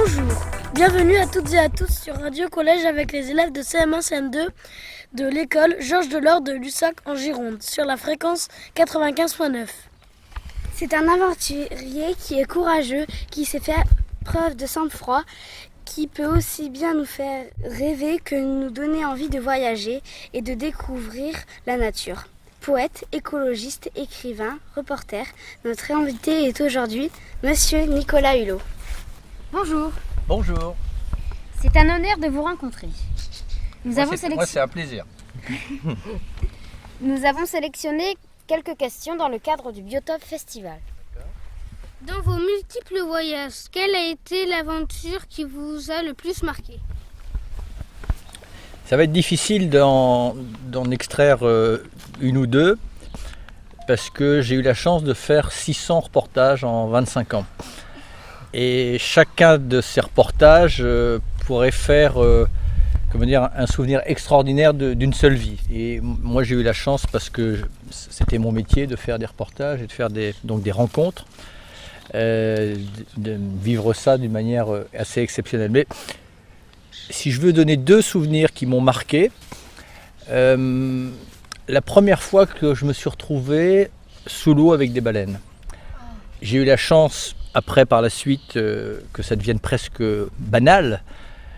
Bonjour, bienvenue à toutes et à tous sur Radio Collège avec les élèves de CM1, CM2 de l'école Georges Delors de Lussac en Gironde sur la fréquence 95.9. C'est un aventurier qui est courageux, qui sait faire preuve de sang-froid, qui peut aussi bien nous faire rêver que nous donner envie de voyager et de découvrir la nature. Poète, écologiste, écrivain, reporter, notre invité est aujourd'hui Monsieur Nicolas Hulot. Bonjour. Bonjour. C'est un honneur de vous rencontrer. Moi, c'est un plaisir. Nous avons sélectionné quelques questions dans le cadre du Biotope Festival. Dans vos multiples voyages, quelle a été l'aventure qui vous a le plus marqué ? Ça va être difficile d'en extraire une ou deux parce que j'ai eu la chance de faire 600 reportages en 25 ans. Et chacun de ces reportages pourrait faire un souvenir extraordinaire d'une seule vie. Et moi j'ai eu la chance parce que c'était mon métier de faire des reportages et de faire des rencontres, de vivre ça d'une manière assez exceptionnelle. Mais si je veux donner deux souvenirs qui m'ont marqué, la première fois que je me suis retrouvé sous l'eau avec des baleines. J'ai eu la chance, après par la suite, que ça devienne presque banal.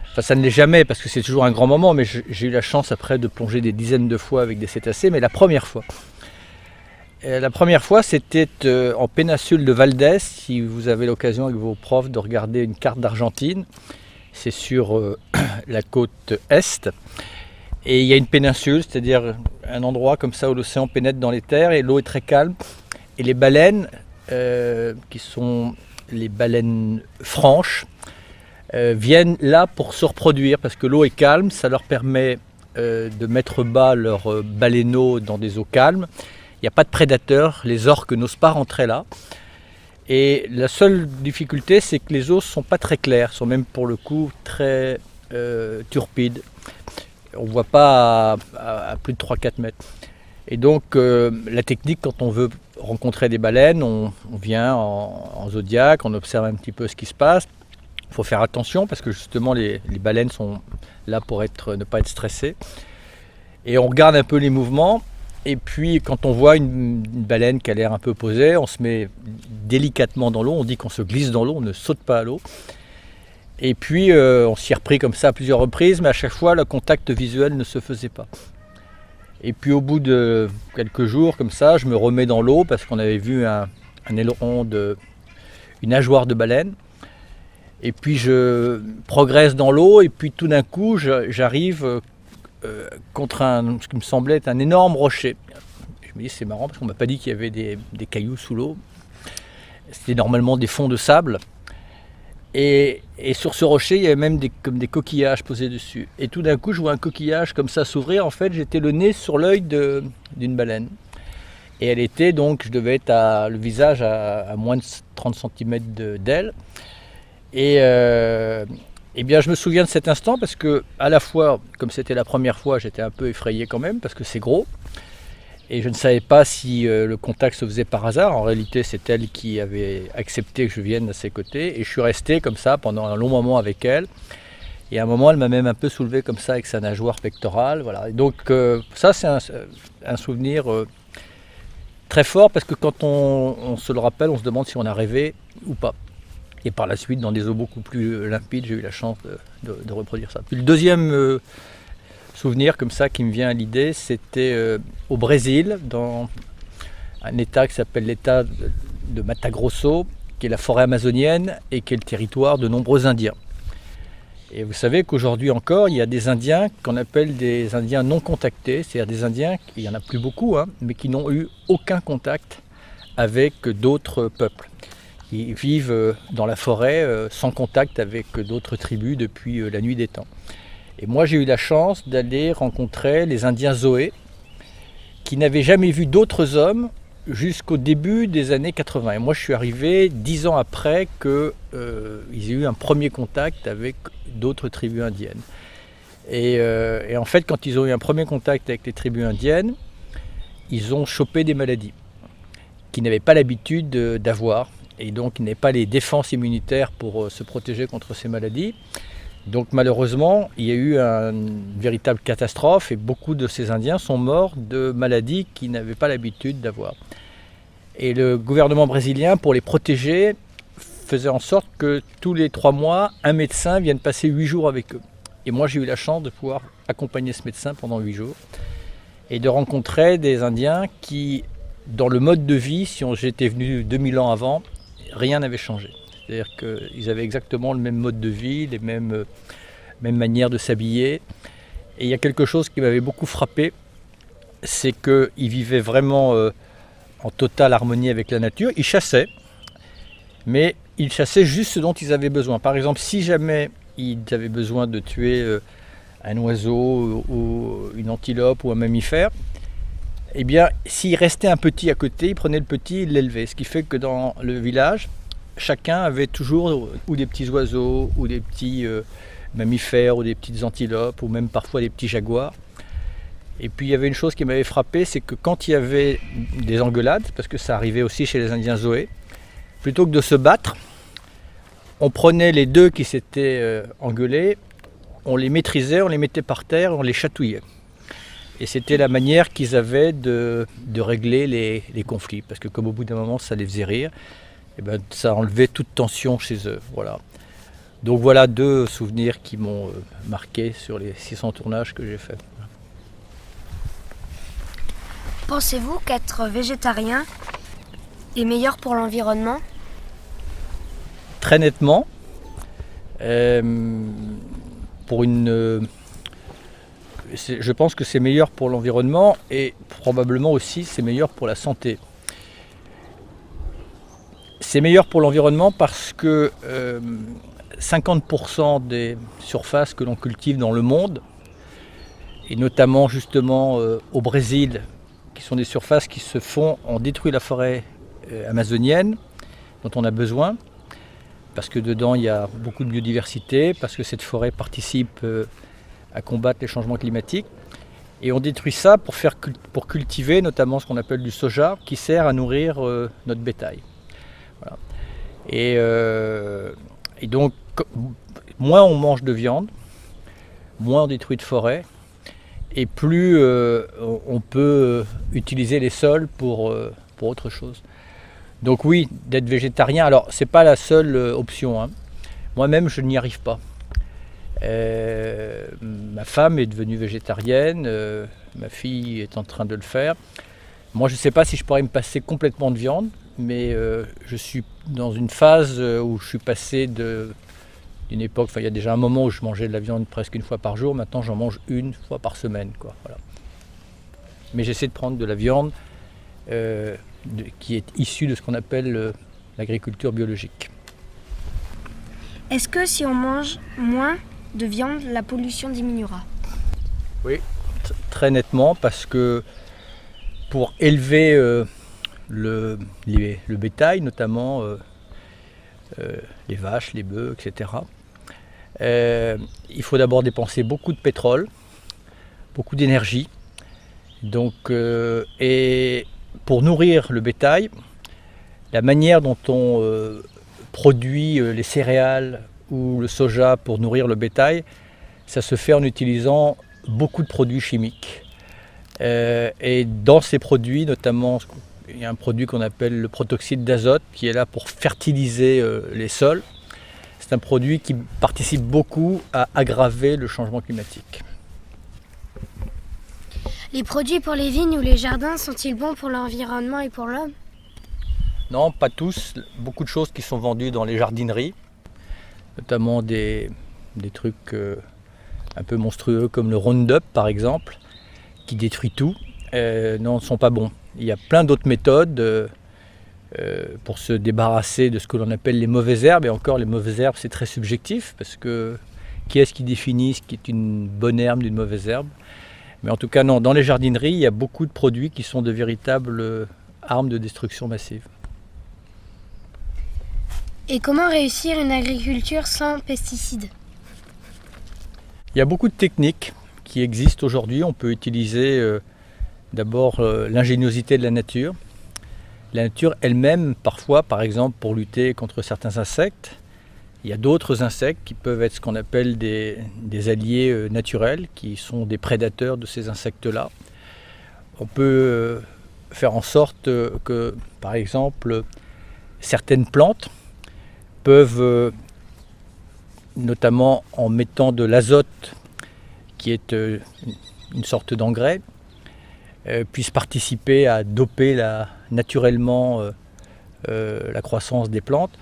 Enfin, ça ne l'est jamais parce que c'est toujours un grand moment, mais j'ai eu la chance après de plonger des dizaines de fois avec des cétacés. Mais la première fois, c'était en péninsule de Valdès. Si vous avez l'occasion avec vos profs de regarder une carte d'Argentine, c'est sur la côte est. Et il y a une péninsule, c'est-à-dire un endroit comme ça où l'océan pénètre dans les terres et l'eau est très calme. Et les baleines, qui sont les baleines franches, viennent là pour se reproduire parce que l'eau est calme, ça leur permet de mettre bas leurs baleineaux dans des eaux calmes. Il n'y a pas de prédateurs, les orques n'osent pas rentrer là. Et la seule difficulté, c'est que les eaux ne sont pas très claires, sont même pour le coup très turpides. On ne voit pas à plus de 3-4 mètres. Et donc la technique, quand on veut rencontrer des baleines, on vient en zodiaque, on observe un petit peu ce qui se passe. Il faut faire attention parce que justement les baleines sont là pour ne pas être stressées. Et on regarde un peu les mouvements. Et puis quand on voit une baleine qui a l'air un peu posée, on se met délicatement dans l'eau. On dit qu'on se glisse dans l'eau, on ne saute pas à l'eau. Et puis on s'y est repris comme ça à plusieurs reprises, mais à chaque fois le contact visuel ne se faisait pas. Et puis au bout de quelques jours comme ça, je me remets dans l'eau parce qu'on avait vu un aileron, une nageoire de baleine. Et puis je progresse dans l'eau et puis tout d'un coup j'arrive contre ce qui me semblait être un énorme rocher. Je me dis c'est marrant parce qu'on ne m'a pas dit qu'il y avait des cailloux sous l'eau. C'était normalement des fonds de sable. Et sur ce rocher, il y avait même comme des coquillages posés dessus. Et tout d'un coup, je vois un coquillage comme ça s'ouvrir. En fait, j'étais le nez sur l'œil d'une baleine. Et elle était donc, je devais être le visage à moins de 30 cm d'elle. Et bien, je me souviens de cet instant parce que, à la fois, comme c'était la première fois, j'étais un peu effrayé quand même parce que c'est gros. Et je ne savais pas si le contact se faisait par hasard. En réalité, c'est elle qui avait accepté que je vienne à ses côtés. Et je suis resté comme ça pendant un long moment avec elle. Et à un moment, elle m'a même un peu soulevé comme ça avec sa nageoire pectorale. Voilà. Et donc ça, c'est un souvenir très fort parce que quand on se le rappelle, on se demande si on a rêvé ou pas. Et par la suite, dans des eaux beaucoup plus limpides, j'ai eu la chance de reproduire ça. Puis le deuxième souvenir comme ça qui me vient à l'idée, c'était au Brésil, dans un état qui s'appelle l'état de Mato Grosso, qui est la forêt amazonienne et qui est le territoire de nombreux Indiens. Et vous savez qu'aujourd'hui encore, il y a des Indiens qu'on appelle des Indiens non contactés, c'est-à-dire des Indiens, il n'y en a plus beaucoup, mais qui n'ont eu aucun contact avec d'autres peuples. Ils vivent dans la forêt sans contact avec d'autres tribus depuis la nuit des temps. Et moi j'ai eu la chance d'aller rencontrer les Indiens Zoé qui n'avaient jamais vu d'autres hommes jusqu'au début des années 80. Et moi je suis arrivé 10 ans après qu'ils aient eu un premier contact avec d'autres tribus indiennes. Et en fait quand ils ont eu un premier contact avec les tribus indiennes, ils ont chopé des maladies qu'ils n'avaient pas l'habitude d'avoir. et donc ils n'avaient pas les défenses immunitaires pour se protéger contre ces maladies. Donc malheureusement, il y a eu une véritable catastrophe et beaucoup de ces Indiens sont morts de maladies qu'ils n'avaient pas l'habitude d'avoir. Et le gouvernement brésilien, pour les protéger, faisait en sorte que tous les 3 mois, un médecin vienne passer 8 jours avec eux. Et moi, j'ai eu la chance de pouvoir accompagner ce médecin pendant 8 jours et de rencontrer des Indiens qui, dans le mode de vie, si j'étais venu 2000 ans avant, rien n'avait changé. C'est-à-dire qu'ils avaient exactement le même mode de vie, les mêmes manières de s'habiller. Et il y a quelque chose qui m'avait beaucoup frappé, c'est qu'ils vivaient vraiment en totale harmonie avec la nature. Ils chassaient, mais ils chassaient juste ce dont ils avaient besoin. Par exemple, si jamais ils avaient besoin de tuer un oiseau ou une antilope ou un mammifère, eh bien, s'il restait un petit à côté, ils prenaient le petit, ils l'élevaient. Ce qui fait que dans le village, chacun avait toujours ou des petits oiseaux, ou des petits mammifères, ou des petites antilopes, ou même parfois des petits jaguars. Et puis il y avait une chose qui m'avait frappé, c'est que quand il y avait des engueulades, parce que ça arrivait aussi chez les Indiens Zoé, plutôt que de se battre, on prenait les 2 qui s'étaient engueulés, on les maîtrisait, on les mettait par terre, on les chatouillait. Et c'était la manière qu'ils avaient de régler les conflits, parce que comme au bout d'un moment ça les faisait rire, et ben, ça enlevait toute tension chez eux. Voilà. Donc voilà 2 souvenirs qui m'ont marqué sur les 600 tournages que j'ai faits. Pensez-vous qu'être végétarien est meilleur pour l'environnement ? Très nettement, je pense que c'est meilleur pour l'environnement et probablement aussi c'est meilleur pour la santé. C'est meilleur pour l'environnement parce que 50% des surfaces que l'on cultive dans le monde, et notamment justement au Brésil, qui sont des surfaces qui se font, on détruit la forêt amazonienne dont on a besoin, parce que dedans il y a beaucoup de biodiversité, parce que cette forêt participe à combattre les changements climatiques. Et on détruit ça pour cultiver notamment ce qu'on appelle du soja, qui sert à nourrir notre bétail. Voilà. Et donc, moins on mange de viande, moins on détruit de forêt, et plus on peut utiliser les sols pour autre chose. Donc oui, d'être végétarien, alors c'est pas la seule option, hein. Moi-même je n'y arrive pas. Ma femme est devenue végétarienne, ma fille est en train de le faire. Moi je ne sais pas si je pourrais me passer complètement de viande, mais je suis dans une phase où je suis passé d'une époque, il y a déjà un moment où je mangeais de la viande presque 1 fois par jour, maintenant j'en mange 1 fois par semaine, quoi, voilà. Mais j'essaie de prendre de la viande qui est issue de ce qu'on appelle l'agriculture biologique. Est-ce que si on mange moins de viande, la pollution diminuera ? Oui, très nettement, parce que pour élever le bétail, notamment les vaches, les bœufs, etc., il faut d'abord dépenser beaucoup de pétrole, beaucoup d'énergie. Donc, et pour nourrir le bétail, la manière dont on produit les céréales ou le soja pour nourrir le bétail, ça se fait en utilisant beaucoup de produits chimiques. Et dans ces produits, notamment, il y a un produit qu'on appelle le protoxyde d'azote qui est là pour fertiliser les sols. C'est un produit qui participe beaucoup à aggraver le changement climatique. Les produits pour les vignes ou les jardins sont-ils bons pour l'environnement et pour l'homme ? Non, pas tous. Beaucoup de choses qui sont vendues dans les jardineries, notamment des trucs un peu monstrueux comme le Roundup par exemple, qui détruit tout, ne sont pas bons. Il y a plein d'autres méthodes pour se débarrasser de ce que l'on appelle les mauvaises herbes. Et encore, les mauvaises herbes, c'est très subjectif, parce que qui est-ce qui définit ce qui est une bonne herbe d'une mauvaise herbe ? Mais en tout cas, non, dans les jardineries, il y a beaucoup de produits qui sont de véritables armes de destruction massive. Et comment réussir une agriculture sans pesticides ? Il y a beaucoup de techniques qui existent aujourd'hui. On peut utiliser d'abord l'ingéniosité de la nature. La nature elle-même, parfois, par exemple, pour lutter contre certains insectes, il y a d'autres insectes qui peuvent être ce qu'on appelle des alliés naturels, qui sont des prédateurs de ces insectes-là. On peut faire en sorte que, par exemple, certaines plantes peuvent, notamment en mettant de l'azote, qui est une sorte d'engrais, puissent participer à doper naturellement la croissance des plantes.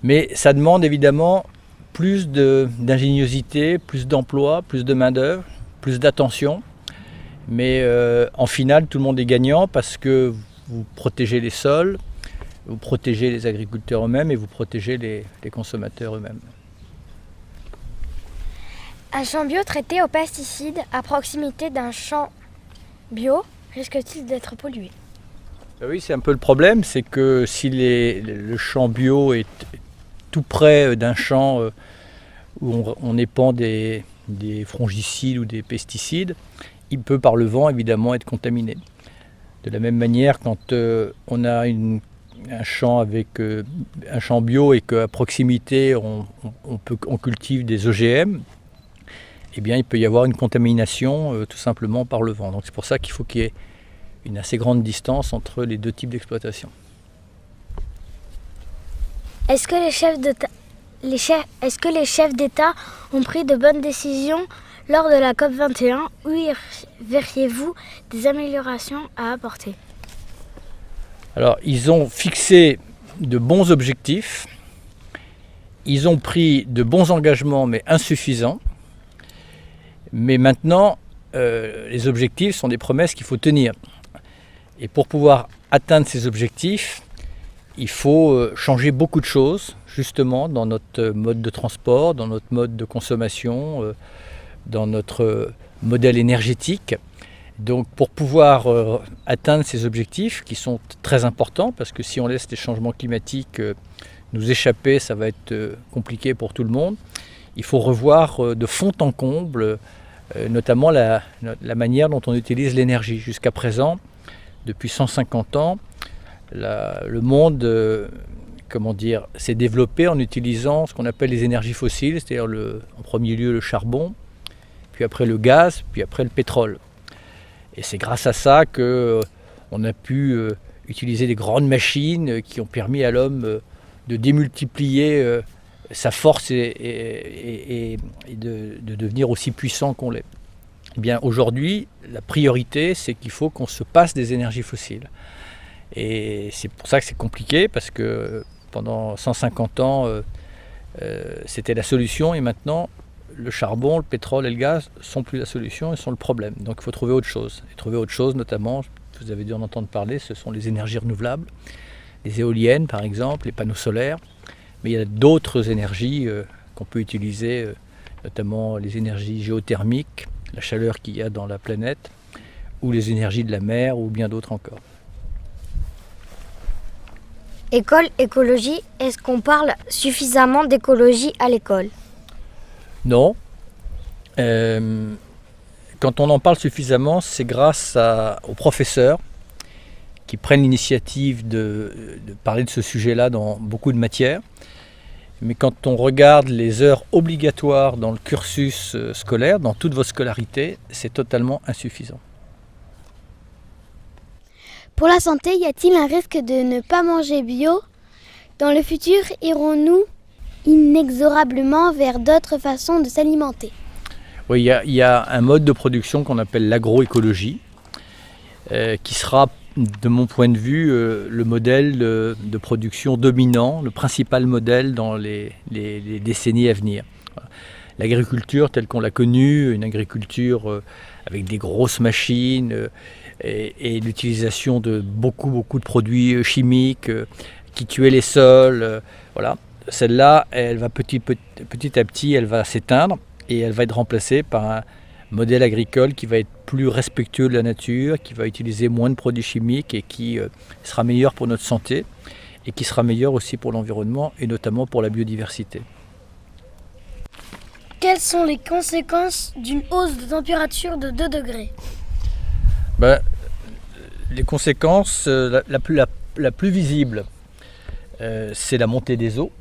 Mais ça demande évidemment plus d'ingéniosité, plus d'emploi, plus de main-d'œuvre, plus d'attention. Mais en finale, tout le monde est gagnant parce que vous protégez les sols, vous protégez les agriculteurs eux-mêmes et vous protégez les consommateurs eux-mêmes. Un champ bio traité aux pesticides à proximité d'un champ bio risque-t-il d'être pollué? Oui, c'est un peu le problème, c'est que si le champ bio est tout près d'un champ où on épand des fongicides ou des pesticides, il peut par le vent évidemment être contaminé. De la même manière, quand on a un champ avec un champ bio et qu'à proximité on cultive des OGM, eh bien il peut y avoir une contamination tout simplement par le vent. Donc c'est pour ça qu'il faut qu'il y ait une assez grande distance entre les deux types d'exploitation. Est-ce que les chefs d'État ont pris de bonnes décisions lors de la COP21 ou y verriez-vous des améliorations à apporter? Alors, ils ont fixé de bons objectifs, ils ont pris de bons engagements, mais insuffisants. Mais maintenant, les objectifs sont des promesses qu'il faut tenir. Et pour pouvoir atteindre ces objectifs, il faut changer beaucoup de choses, justement, dans notre mode de transport, dans notre mode de consommation, dans notre modèle énergétique. Donc pour pouvoir atteindre ces objectifs qui sont très importants, parce que si on laisse les changements climatiques nous échapper, ça va être compliqué pour tout le monde, il faut revoir de fond en comble notamment la manière dont on utilise l'énergie. Jusqu'à présent, depuis 150 ans, le monde s'est développé en utilisant ce qu'on appelle les énergies fossiles, c'est-à-dire en premier lieu le charbon, puis après le gaz, puis après le pétrole. Et c'est grâce à ça qu'on a pu utiliser des grandes machines qui ont permis à l'homme de démultiplier sa force et de devenir aussi puissant qu'on l'est. Eh bien, aujourd'hui, la priorité, c'est qu'il faut qu'on se passe des énergies fossiles. Et c'est pour ça que c'est compliqué, parce que pendant 150 ans, c'était la solution, et maintenant, le charbon, le pétrole et le gaz sont plus la solution, ils sont le problème. Donc il faut trouver autre chose. Et trouver autre chose, notamment, vous avez dû en entendre parler, ce sont les énergies renouvelables, les éoliennes par exemple, les panneaux solaires. Mais il y a d'autres énergies qu'on peut utiliser, notamment les énergies géothermiques, la chaleur qu'il y a dans la planète, ou les énergies de la mer, ou bien d'autres encore. École, écologie, est-ce qu'on parle suffisamment d'écologie à l'école? Non. Quand on en parle suffisamment, c'est grâce aux professeurs qui prennent l'initiative de parler de ce sujet-là dans beaucoup de matières. Mais quand on regarde les heures obligatoires dans le cursus scolaire, dans toute votre scolarité, c'est totalement insuffisant. Pour la santé, y a-t-il un risque de ne pas manger bio? Dans le futur, irons-nous inexorablement vers d'autres façons de s'alimenter? Oui, il y a un mode de production qu'on appelle l'agroécologie, qui sera, de mon point de vue, le modèle de production dominant, le principal modèle dans les décennies à venir. L'agriculture telle qu'on l'a connue, une agriculture avec des grosses machines et l'utilisation de beaucoup de produits chimiques qui tuaient les sols, voilà. Celle-là, elle va petit à petit, elle va s'éteindre et elle va être remplacée par un modèle agricole qui va être plus respectueux de la nature, qui va utiliser moins de produits chimiques et qui sera meilleur pour notre santé et qui sera meilleur aussi pour l'environnement et notamment pour la biodiversité. Quelles sont les conséquences d'une hausse de température de 2 degrés? les conséquences, la plus visible, c'est la montée des eaux.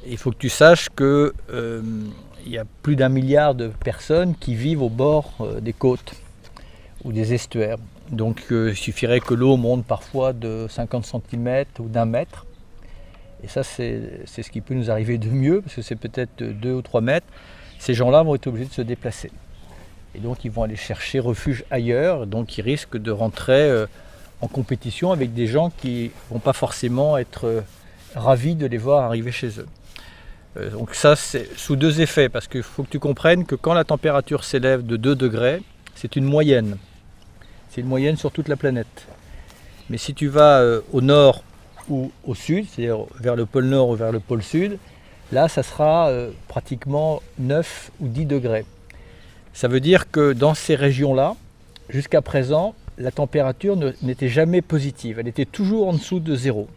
Il faut que tu saches qu'il y a plus d'1 milliard de personnes qui vivent au bord des côtes ou des estuaires. Donc il suffirait que l'eau monte parfois de 50 cm ou d'1 mètre. Et ça, c'est ce qui peut nous arriver de mieux, parce que c'est peut-être 2 ou 3 mètres. Ces gens-là vont être obligés de se déplacer. Et donc ils vont aller chercher refuge ailleurs, donc ils risquent de rentrer en compétition avec des gens qui ne vont pas forcément être ravis de les voir arriver chez eux. Donc ça, c'est sous 2 effets, parce qu'il faut que tu comprennes que quand la température s'élève de 2 degrés, c'est une moyenne. C'est une moyenne sur toute la planète. Mais si tu vas au nord ou au sud, c'est-à-dire vers le pôle nord ou vers le pôle sud, là, ça sera pratiquement 9 ou 10 degrés. Ça veut dire que dans ces régions-là, jusqu'à présent, la température n'était jamais positive. Elle était toujours en dessous de 0.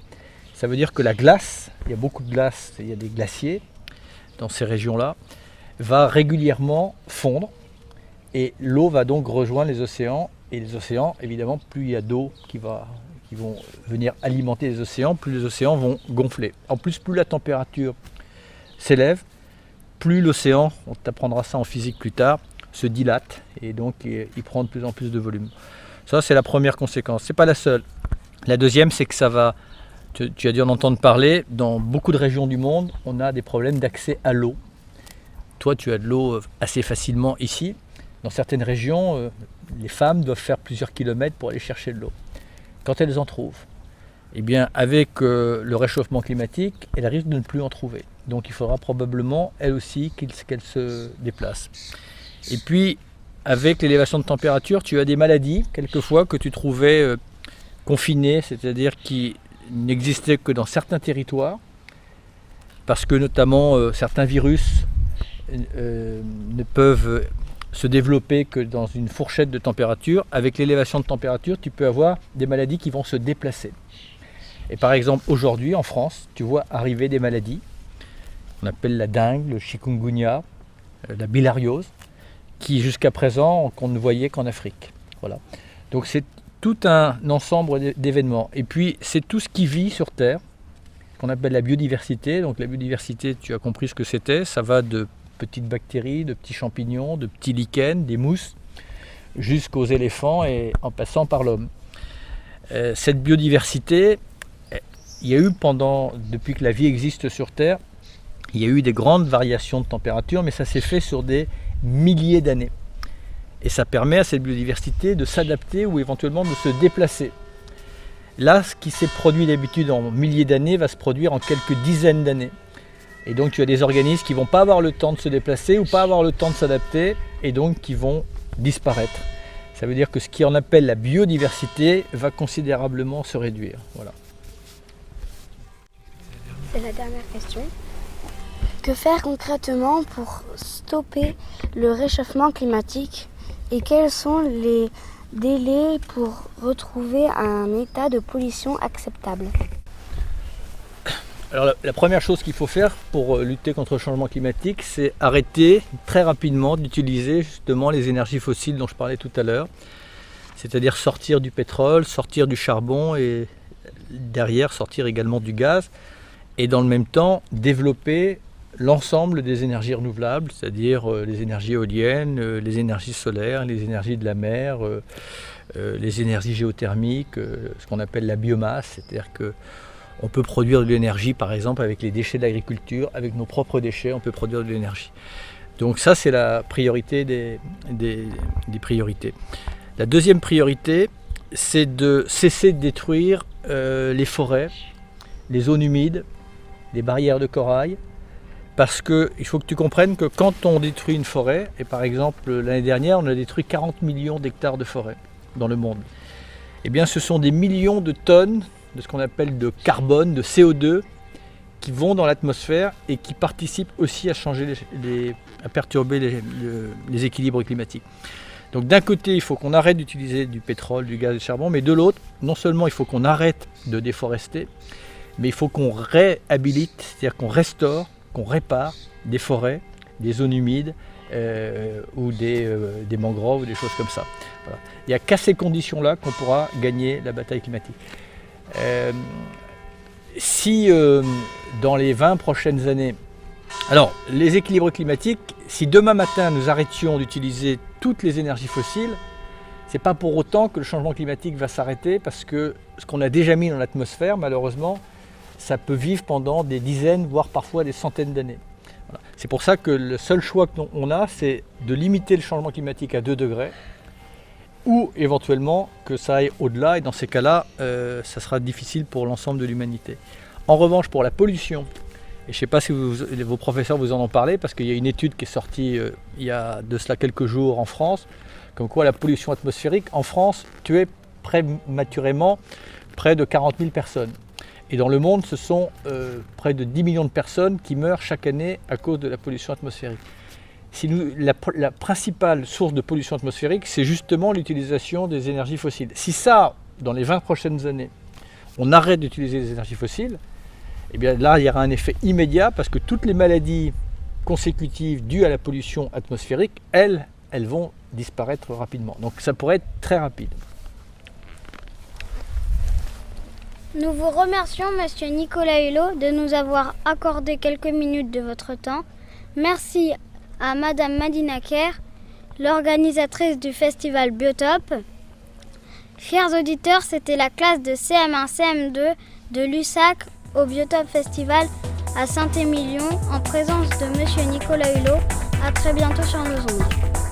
Ça veut dire que la glace, il y a beaucoup de glace, il y a des glaciers dans ces régions-là, va régulièrement fondre et l'eau va donc rejoindre les océans. Et les océans, évidemment, plus il y a d'eau qui vont venir alimenter les océans, plus les océans vont gonfler. En plus, plus la température s'élève, plus l'océan, on t'apprendra ça en physique plus tard, se dilate et donc il prend de plus en plus de volume. Ça, c'est la première conséquence. Ce n'est pas la seule. La deuxième, c'est que ça va, tu as dû en entendre parler, dans beaucoup de régions du monde, on a des problèmes d'accès à l'eau. Toi, tu as de l'eau assez facilement ici. Dans certaines régions, les femmes doivent faire plusieurs kilomètres pour aller chercher de l'eau. Quand elles en trouvent, eh bien, avec le réchauffement climatique, elles risquent de ne plus en trouver. Donc il faudra probablement, elles aussi, qu'elles se déplacent. Et puis, avec l'élévation de température, tu as des maladies, quelquefois, que tu trouvais confinées, c'est-à-dire qui n'existaient que dans certains territoires, parce que notamment certains virus ne peuvent se développer que dans une fourchette de température. Avec l'élévation de température, tu peux avoir des maladies qui vont se déplacer. Et par exemple, aujourd'hui, en France, tu vois arriver des maladies qu'on appelle la dengue, le chikungunya, la bilharziose, qui jusqu'à présent, qu'on ne voyait qu'en Afrique. Voilà. Donc c'est tout un ensemble d'événements. Et puis, c'est tout ce qui vit sur Terre, qu'on appelle la biodiversité. Donc la biodiversité, tu as compris ce que c'était. Ça va de petites bactéries, de petits champignons, de petits lichens, des mousses, jusqu'aux éléphants et en passant par l'homme. Cette biodiversité, il y a eu depuis que la vie existe sur Terre, il y a eu des grandes variations de température, mais ça s'est fait sur des milliers d'années. Et ça permet à cette biodiversité de s'adapter ou éventuellement de se déplacer. Là, ce qui s'est produit d'habitude en milliers d'années va se produire en quelques dizaines d'années. Et donc tu as des organismes qui ne vont pas avoir le temps de se déplacer ou pas avoir le temps de s'adapter et donc qui vont disparaître. Ça veut dire que ce qu'on appelle la biodiversité va considérablement se réduire. Voilà. C'est la dernière question. Que faire concrètement pour stopper le réchauffement climatique et quels sont les délais pour retrouver un état de pollution acceptable ? Alors la première chose qu'il faut faire pour lutter contre le changement climatique, c'est arrêter très rapidement d'utiliser justement les énergies fossiles dont je parlais tout à l'heure. C'est-à-dire sortir du pétrole, sortir du charbon et derrière sortir également du gaz. Et dans le même temps, développer l'ensemble des énergies renouvelables, c'est-à-dire les énergies éoliennes, les énergies solaires, les énergies de la mer, les énergies géothermiques, ce qu'on appelle la biomasse, c'est-à-dire qu'on peut produire de l'énergie par exemple avec les déchets de l'agriculture, avec nos propres déchets, on peut produire de l'énergie. Donc ça c'est la priorité des priorités. La deuxième priorité, c'est de cesser de détruire les forêts, les zones humides, les barrières de corail, parce qu'il faut que tu comprennes que quand on détruit une forêt, et par exemple l'année dernière on a détruit 40 millions d'hectares de forêt dans le monde, eh bien ce sont des millions de tonnes de ce qu'on appelle de carbone, de CO2, qui vont dans l'atmosphère et qui participent aussi à changer à perturber les équilibres climatiques. Donc d'un côté, il faut qu'on arrête d'utiliser du pétrole, du gaz et du charbon, mais de l'autre, non seulement il faut qu'on arrête de déforester, mais il faut qu'on réhabilite, c'est-à-dire qu'on restaure, qu'on répare des forêts, des zones humides ou des mangroves ou des choses comme ça. Voilà. Il n'y a qu'à ces conditions-là qu'on pourra gagner la bataille climatique. Si dans les 20 prochaines années, alors les équilibres climatiques, si demain matin nous arrêtions d'utiliser toutes les énergies fossiles, c'est pas pour autant que le changement climatique va s'arrêter, parce que ce qu'on a déjà mis dans l'atmosphère, malheureusement, ça peut vivre pendant des dizaines, voire parfois des centaines d'années. Voilà. C'est pour ça que le seul choix qu'on a, c'est de limiter le changement climatique à 2 degrés, ou éventuellement que ça aille au-delà, et dans ces cas-là, ça sera difficile pour l'ensemble de l'humanité. En revanche, pour la pollution, et je ne sais pas si vos professeurs vous en ont parlé, parce qu'il y a une étude qui est sortie il y a de cela quelques jours en France, comme quoi la pollution atmosphérique en France tuait prématurément près de 40 000 personnes. Et dans le monde, ce sont près de 10 millions de personnes qui meurent chaque année à cause de la pollution atmosphérique. La principale source de pollution atmosphérique, c'est justement l'utilisation des énergies fossiles. Si ça, dans les 20 prochaines années, on arrête d'utiliser les énergies fossiles, eh bien là, il y aura un effet immédiat, parce que toutes les maladies consécutives dues à la pollution atmosphérique, elles vont disparaître rapidement. Donc ça pourrait être très rapide. Nous vous remercions, Monsieur Nicolas Hulot, de nous avoir accordé quelques minutes de votre temps. Merci à Madame Madina Kerr, l'organisatrice du festival Biotope. Chers auditeurs, c'était la classe de CM1-CM2 de l'USAC au Biotope Festival à Saint-Émilion en présence de Monsieur Nicolas Hulot. À très bientôt sur nos ondes.